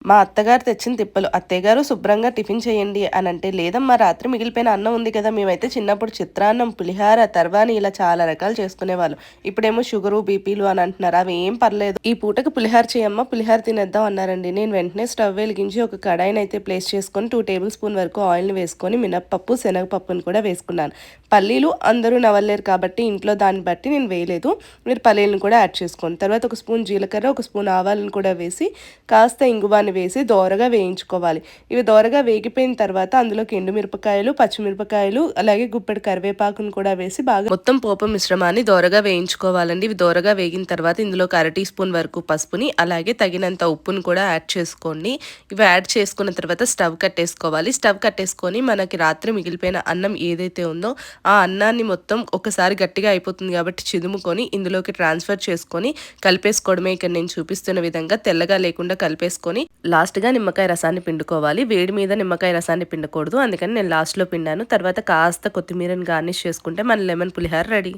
మా అత్తగారు తెచ్చిన తిప్పలు. "అత్తయ్య గారు శుభ్రంగా టిఫిన్ చేయండి" అనంటే, "లేదమ్మా రాత్రి మిగిలిపోయిన అన్నం ఉంది కదా!" మేమైతే చిన్నప్పుడు చిత్రాన్నం, పులిహార, తర్వాని ఇలా చాలా రకాలు చేసుకునేవాళ్ళం. ఇప్పుడేమో షుగరు, బీపీలు అని అంటున్నారు. అవేం పర్లేదు. "ఈ పూటకి పులిహార చేయమ్మా, పులిహార తినేద్దాం" అన్నారండి. నేను వెంటనే స్టవ్ వెలిగించి ఒక కడాయినైతే ప్లేస్ చేసుకొని 2 టేబుల్ స్పూన్ వరకు ఆయిల్‌ని వేసుకొని మినపప్పు, శనగపప్పుని కూడా వేసుకున్నాను. పల్లీలు అందరూ నవలలేరు కాబట్టి ఇంట్లో దాన్ని బట్టి నేను వేయలేదు. మీరు పల్లీలను కూడా యాడ్ చేసుకోండి. తర్వాత ఒక స్పూన్ జీలకర్ర, ఒక స్పూన్ ఆవాలను కూడా వేసి కాస్త ఇంగువాని వేసి దోరగా వేయించుకోవాలి. ఇవి దోరగా వేగిపోయిన తర్వాత అందులోకి ఎండుమిరపకాయలు, పచ్చిమిరపకాయలు అలాగే గుప్పెడు కరివేపాకును కూడా వేసి బాగా మొత్తం పోపు మిశ్రమాన్ని దోరగా వేయించుకోవాలండి. ఇవి దోరగా వేగిన తర్వాత ఇందులోకి అర టీ స్పూన్ వరకు పసుపుని అలాగే తగినంత ఉప్పును కూడా యాడ్ చేసుకోండి. ఇవి యాడ్ చేసుకున్న తర్వాత స్టవ్ కట్టేసుకోవాలి. స్టవ్ కట్టేసుకొని మనకి రాత్రి మిగిలిపోయిన అన్నం ఏదైతే ఉందో ఆ అన్నాన్ని మొత్తం ఒకసారి గట్టిగా అయిపోతుంది కాబట్టి చిదుముకొని ఇందులోకి ట్రాన్స్ఫర్ చేసుకొని కలిపేసుకోవడమే. ఇక్కడ నేను చూపిస్తున్న విధంగా తెల్లగా లేకుండా కలిపేసుకొని లాస్ట్‌గా నిమ్మకాయ రసాన్ని పిండుకోవాలి. వేడి మీద నిమ్మకాయ రసాన్ని పిండకూడదు. అందుకని నేను లాస్ట్‌లో పిండాను. తర్వాత కాస్త కొత్తిమీరని గార్నిష్ చేసుకుంటే మన లెమన్ పులిహోర రెడీ.